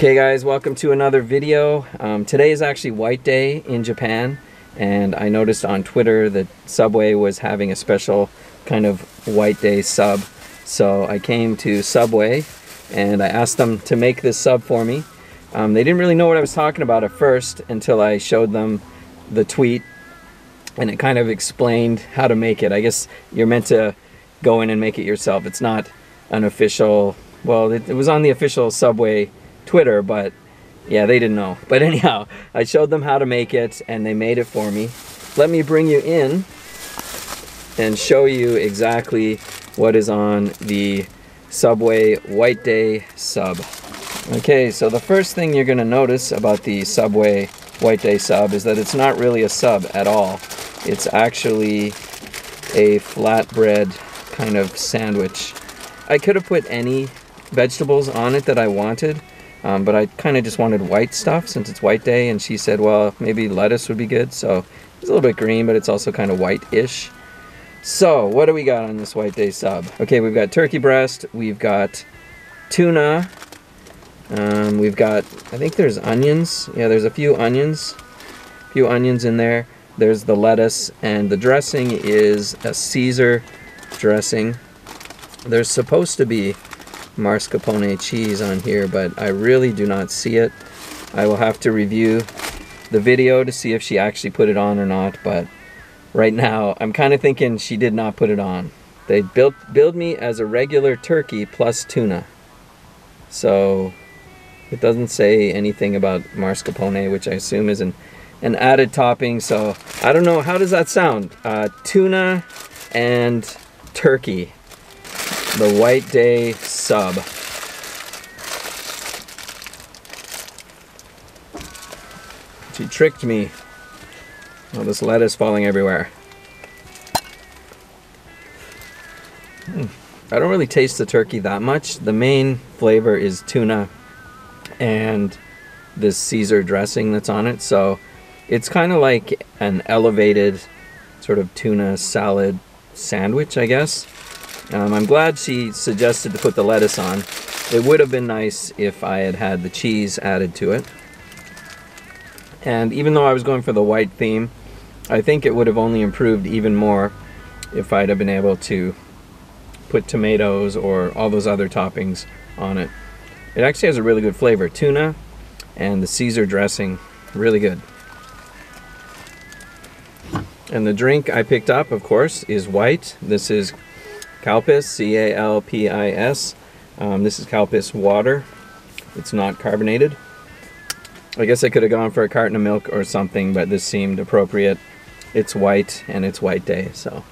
Okay guys, welcome to another video. Today is actually White Day in Japan, and I noticed on Twitter that Subway was having a special kind of White Day sub. So I came to Subway and I asked them to make this sub for me. They didn't really know what I was talking about at first until I showed them the tweet, and it kind of explained how to make it. I guess you're meant to go in and make it yourself. It's not an official, well, it was on the official Subway Twitter, but yeah, they didn't know. But anyhow, I showed them how to make it and they made it for me. Let me bring you in and show you exactly what is on the Subway White Day sub. Okay, so the first thing you're gonna notice about the Subway White Day sub is that it's not really a sub at all. It's actually a flatbread kind of sandwich. I could have put any vegetables on it that I wanted, but I kind of just wanted white stuff since it's White Day, and she said, well, maybe lettuce would be good. So it's a little bit green, but it's also kind of white-ish. So what do we got on this White Day sub? Okay, we've got turkey breast, we've got tuna, we've got, I think there's onions. Yeah, there's a few onions in there. There's the lettuce, and the dressing is a Caesar dressing. There's supposed to be mascarpone cheese on here, but I really do not see it. I will have to review the video to see if she actually put it on or not, but right now I'm kind of thinking she did not put it on. They billed me as a regular turkey plus tuna, so it doesn't say anything about mascarpone, which I assume is an added topping. So I don't know, how does that sound? Tuna and turkey, the White Day sub. She tricked me. All this lettuce falling everywhere. I don't really taste the turkey that much. The main flavor is tuna and this Caesar dressing that's on it. So it's kind of like an elevated sort of tuna salad sandwich, I guess. I'm glad she suggested to put the lettuce on. It would have been nice if I had had the cheese added to it. And even though I was going for the white theme, I think it would have only improved even more if I'd have been able to put tomatoes or all those other toppings on it. It actually has a really good flavor. Tuna and the Caesar dressing, really good. And the drink I picked up, of course, is white. This is Calpis, C-A-L-P-I-S. This is Calpis water. It's not carbonated. I guess I could have gone for a carton of milk or something, but this seemed appropriate. It's white and it's White Day, so.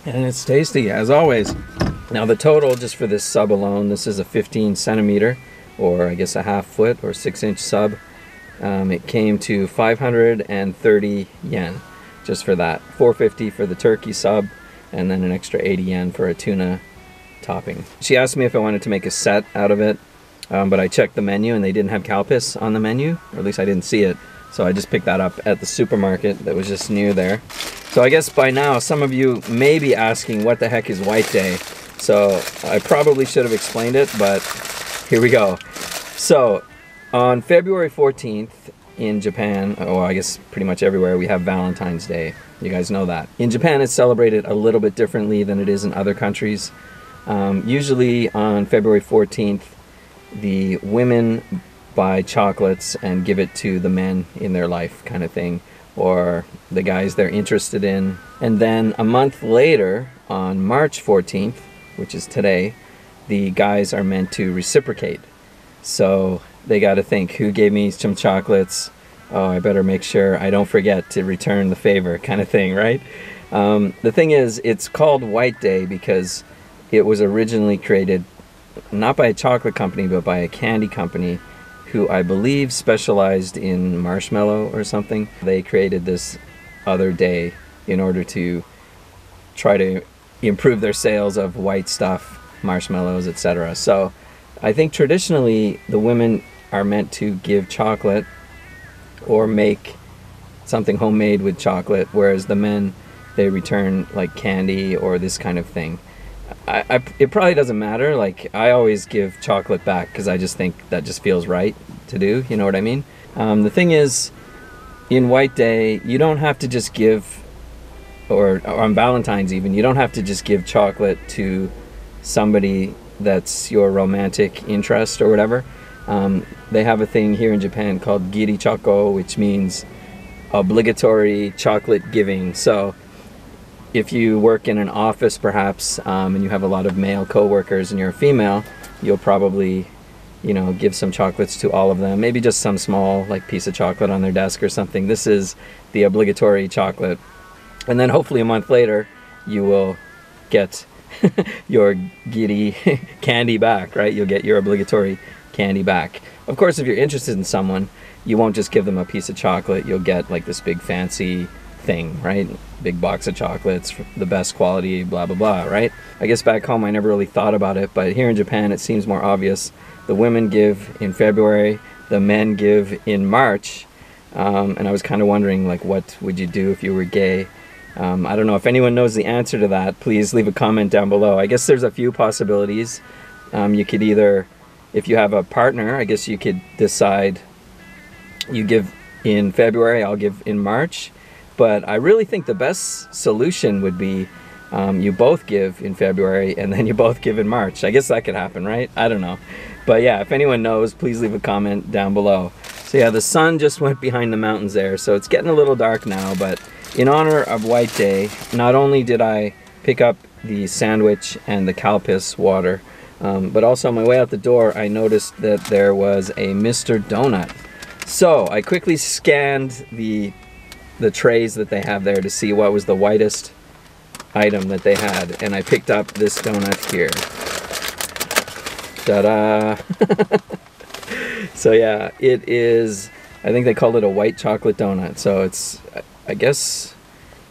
And it's tasty, as always. Now the total, just for this sub alone, this is a 15 centimeter, or I guess a half foot or 6-inch sub. It came to 530 yen, just for that. 450 for the turkey sub, and then an extra 80 yen for a tuna topping. She asked me if I wanted to make a set out of it, but I checked the menu and they didn't have Calpis on the menu, or at least I didn't see it. So I just picked that up at the supermarket that was just near there. So I guess by now some of you may be asking what the heck is White Day. So I probably should have explained it, but here we go. So on February 14th in Japan, or I guess pretty much everywhere, we have Valentine's Day. You guys know that. In Japan, it's celebrated a little bit differently than it is in other countries. Usually on February 14th, the women buy chocolates and give it to the men in their life, kind of thing, or the guys they're interested in. And then a month later, on March 14th, which is today, the guys are meant to reciprocate. So they got to think, who gave me some chocolates? Oh, I better make sure I don't forget to return the favor, kind of thing, right? The thing is, it's called White Day because it was originally created not by a chocolate company, but by a candy company who I believe specialized in marshmallow or something. They created this other day in order to try to improve their sales of white stuff, marshmallows, etc. So I think traditionally the women are meant to give chocolate or make something homemade with chocolate, whereas the men, they return like candy or this kind of thing. it probably doesn't matter. Like, I always give chocolate back because I just think that just feels right to do. You know what I mean? The thing is, in White Day, you don't have to just give, or on Valentine's even, you don't have to just give chocolate to somebody that's your romantic interest or whatever. They have a thing here in Japan called giri choko, which means obligatory chocolate giving. So if you work in an office perhaps, and you have a lot of male co-workers and you're a female, you'll probably, you know, give some chocolates to all of them. Maybe just some small like piece of chocolate on their desk or something. This is the obligatory chocolate. And then hopefully a month later, you will get your giri candy back, right? You'll get your obligatory candy back. Of course, if you're interested in someone, you won't just give them a piece of chocolate. You'll get like this big fancy thing, right? Big box of chocolates, the best quality, blah, blah, blah, right? I guess back home I never really thought about it, but here in Japan it seems more obvious. The women give in February, the men give in March, and I was kind of wondering, like, what would you do if you were gay? I don't know. If anyone knows the answer to that, please leave a comment down below. I guess there's a few possibilities. You could either, if you have a partner, I guess you could decide you give in February, I'll give in March. But I really think the best solution would be you both give in February and then you both give in March. I guess that could happen, right? I don't know. But yeah, if anyone knows, please leave a comment down below. So yeah, the sun just went behind the mountains there, so it's getting a little dark now, but in honor of White Day, not only did I pick up the sandwich and the Calpis water, but also on my way out the door, I noticed that there was a Mr. Donut. So I quickly scanned the trays that they have there to see what was the whitest item that they had, and I picked up this donut here. Ta-da! So yeah, it is, I think they call it a white chocolate donut. So it's, I guess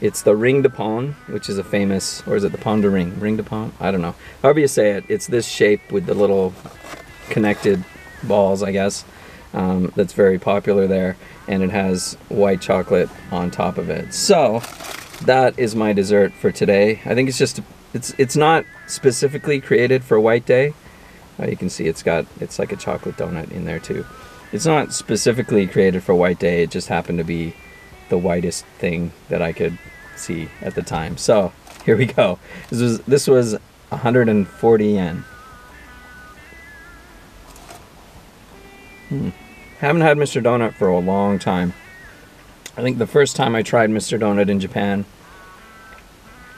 it's the ring de pain, which is a famous, or is it the pain de ring? Ring de pain? I don't know. However you say it, it's this shape with the little connected balls, I guess. That's very popular there, and it has white chocolate on top of it. So that is my dessert for today. I think it's just, it's not specifically created for White Day. You can see it's like a chocolate donut in there too. It's not specifically created for White Day, it just happened to be the whitest thing that I could see at the time. So here we go. This was 140 yen. Haven't had Mr. Donut for a long time. I think the first time I tried Mr. Donut in Japan,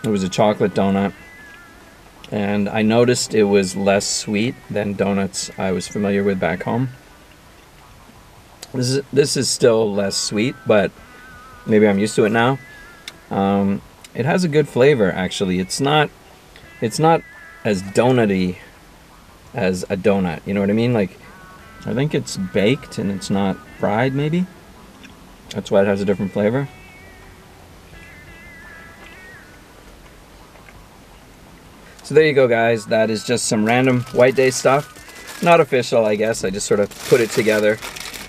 it was a chocolate donut, and I noticed it was less sweet than donuts I was familiar with back home. This is still less sweet, but maybe I'm used to it now. It has a good flavor, actually. It's not as donut-y as a donut, you know what I mean? Like, I think it's baked and it's not fried, maybe. That's why it has a different flavor. So there you go, guys. That is just some random White Day stuff. Not official, I guess. I just sort of put it together.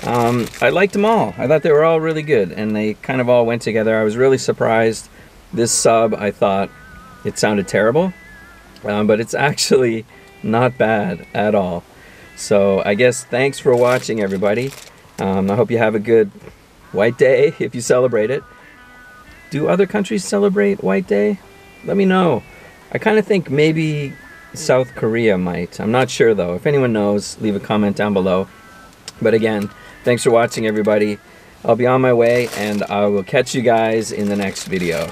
I liked them all. I thought they were all really good, and they kind of all went together. I was really surprised. This sub, I thought it sounded terrible, but it's actually not bad at all. So I guess thanks for watching, everybody. I hope you have a good White Day if you celebrate it. Do other countries celebrate White Day? Let me know. I kind of think maybe South Korea might. I'm not sure though. If anyone knows, leave a comment down below. But again, thanks for watching, everybody. I'll be on my way, and I will catch you guys in the next video.